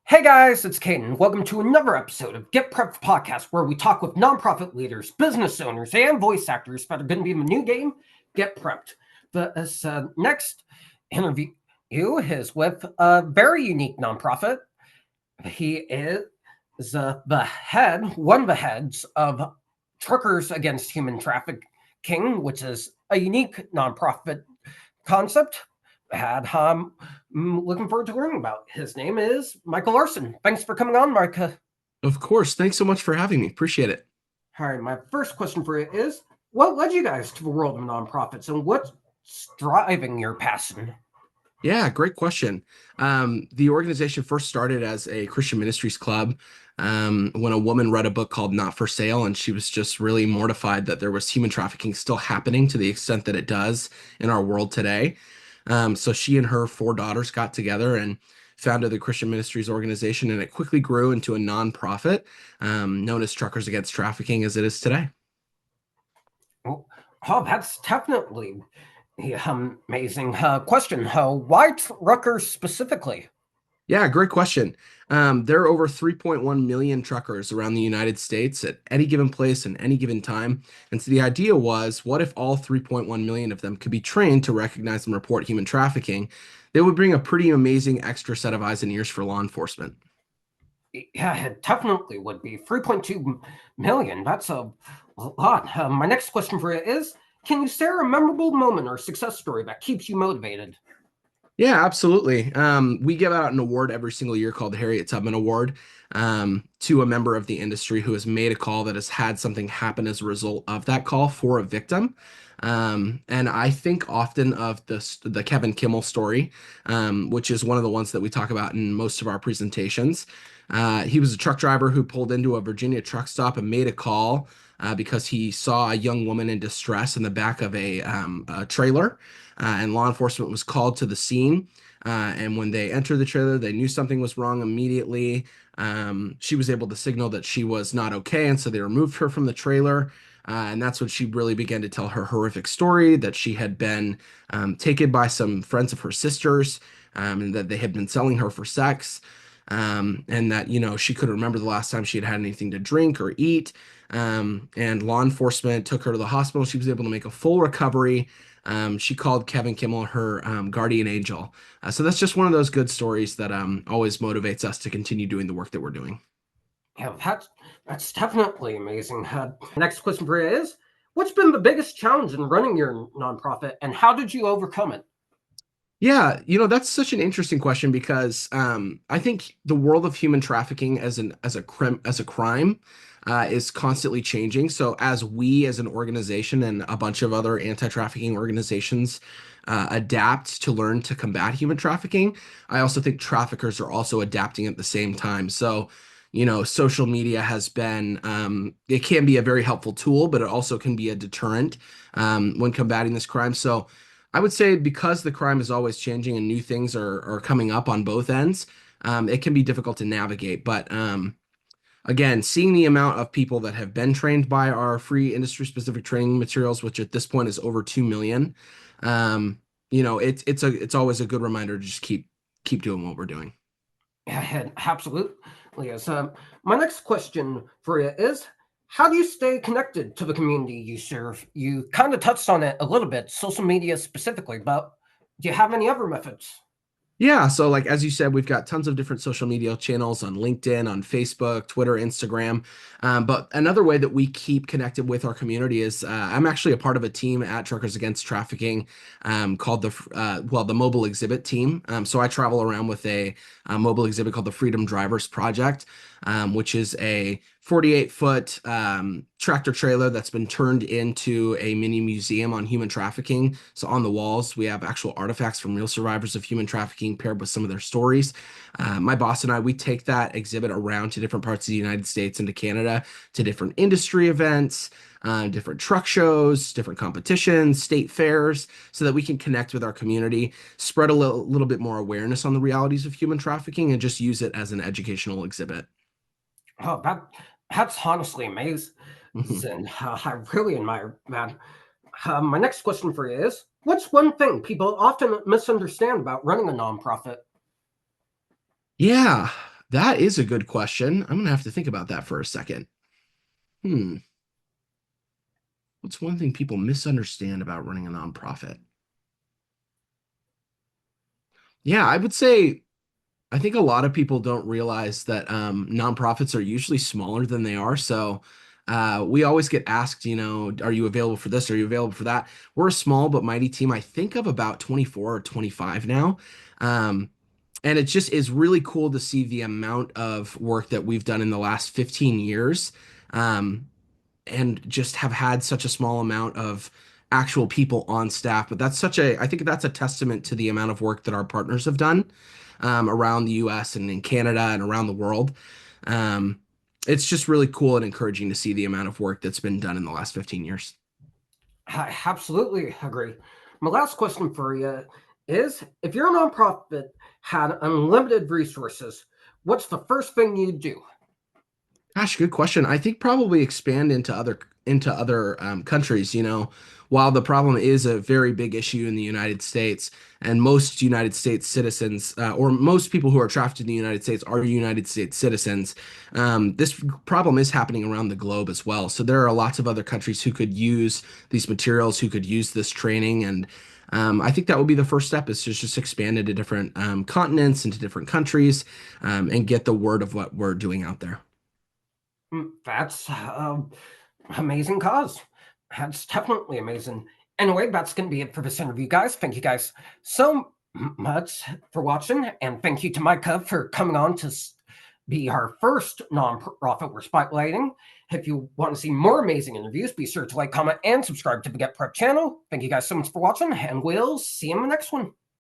Hey guys, it's Caden. Welcome to another episode of Get Prepped Podcast, where we talk with nonprofit leaders, business owners, and voice actors that are going to be in the new game, Get Prepped. This next interview is with a very unique nonprofit. He is one of the heads of Truckers Against Trafficking, which is a unique nonprofit concept. Looking forward to learning about. His name is Micah Larsen. Thanks for coming on, Micah. Of course. Thanks so much for having me. Appreciate it. All right, my first question for you is, what led you guys to the world of nonprofits, and what's driving your passion? Yeah, great question. The organization first started as a Christian Ministries club when a woman read a book called Not for Sale, and she was just really mortified that there was human trafficking still happening to the extent that it does in our world today. So she and her four daughters got together and founded the Christian Ministries organization, and it quickly grew into a nonprofit known as Truckers Against Trafficking as it is today. Oh, that's definitely amazing question. Why Truckers specifically? Yeah, great question. There are over 3.1 million truckers around the United States at any given place and any given time. And so the idea was, what if all 3.1 million of them could be trained to recognize and report human trafficking? They would bring a pretty amazing extra set of eyes and ears for law enforcement. Yeah, it definitely would be 3.2 million. That's a lot. My next question for you is, can you share a memorable moment or success story that keeps you motivated? Yeah, absolutely. We give out an award every single year called the Harriet Tubman Award to a member of the industry who has made a call that has had something happen as a result of that call for a victim. And I think often of the Kevin Kimmel story, which is one of the ones that we talk about in most of our presentations. He was a truck driver who pulled into a Virginia truck stop and made a call because he saw a young woman in distress in the back of a trailer. And law enforcement was called to the scene. And when they entered the trailer, they knew something was wrong immediately. She was able to signal that she was not okay, and so they removed her from the trailer. And that's when she really began to tell her horrific story that she had been taken by some friends of her sisters, and that they had been selling her for sex. And that, she couldn't remember the last time she had had anything to drink or eat. And law enforcement took her to the hospital. She was able to make a full recovery. She called Kevin Kimmel her guardian angel. So that's just one of those good stories that always motivates us to continue doing the work that we're doing. Yeah, that's definitely amazing. Next question for you is, what's been the biggest challenge in running your nonprofit, and how did you overcome it? Yeah, that's such an interesting question because I think the world of human trafficking as a crime is constantly changing. So as we as an organization and a bunch of other anti-trafficking organizations adapt to learn to combat human trafficking, I also think traffickers are also adapting at the same time. So, social media has been it can be a very helpful tool, but it also can be a deterrent when combating this crime. So I would say because the crime is always changing and new things are coming up on both ends, it can be difficult to navigate. But again, seeing the amount of people that have been trained by our free industry-specific training materials, which at this point is over 2 million, it's always a good reminder to just keep doing what we're doing. Yeah, absolutely. Yes. My next question for you is, how do you stay connected to the community you serve? You kind of touched on it a little bit, social media specifically, but do you have any other methods? Yeah, so like as you said, we've got tons of different social media channels on LinkedIn, on Facebook, Twitter, Instagram. But another way that we keep connected with our community is I'm actually a part of a team at Truckers Against Trafficking called the Mobile Exhibit Team. So I travel around with a mobile exhibit called the Freedom Drivers Project, which is a 48-foot tractor trailer that's been turned into a mini museum on human trafficking. So on the walls, we have actual artifacts from real survivors of human trafficking paired with some of their stories. My boss and I, we take that exhibit around to different parts of the United States and to Canada, to different industry events, different truck shows, different competitions, state fairs, so that we can connect with our community, spread a little bit more awareness on the realities of human trafficking, and just use it as an educational exhibit. Oh, that's honestly amazing. I really admire that. My next question for you is, what's one thing people often misunderstand about running a nonprofit? Yeah. That is a good question. I'm gonna have to think about that for a second. Hmm. What's one thing people misunderstand about running a nonprofit? Yeah, I would say I think a lot of people don't realize that nonprofits are usually smaller than they are. So we always get asked, are you available for this? Are you available for that? We're a small but mighty team. I think of about 24 or 25 now. Um, and it just is really cool to see the amount of work that we've done in the last 15 years. Um, and just have had such a small amount of actual people on staff. But I think that's a testament to the amount of work that our partners have done around the US and in Canada and around the world. Um, it's just really cool and encouraging to see the amount of work that's been done in the last 15 years. I absolutely agree. My last question for you is, if your nonprofit had unlimited resources, what's the first thing you'd do? Gosh, good question. I think probably expand into other countries. While the problem is a very big issue in the United States, and most United States citizens, or most people who are trafficked in the United States, are United States citizens. This problem is happening around the globe as well. So there are lots of other countries who could use these materials, who could use this training, and I think that would be the first step is to just expand into different continents, into different countries, and get the word of what we're doing out there. That's amazing cause. That's definitely amazing. Anyway, that's going to be it for this interview, guys. Thank you guys so much for watching, and thank you to Micah for coming on to be our first nonprofit we're spotlighting. If you want to see more amazing interviews, be sure to like, comment, and subscribe to the Get Prep channel. Thank you guys so much for watching, and we'll see you in the next one.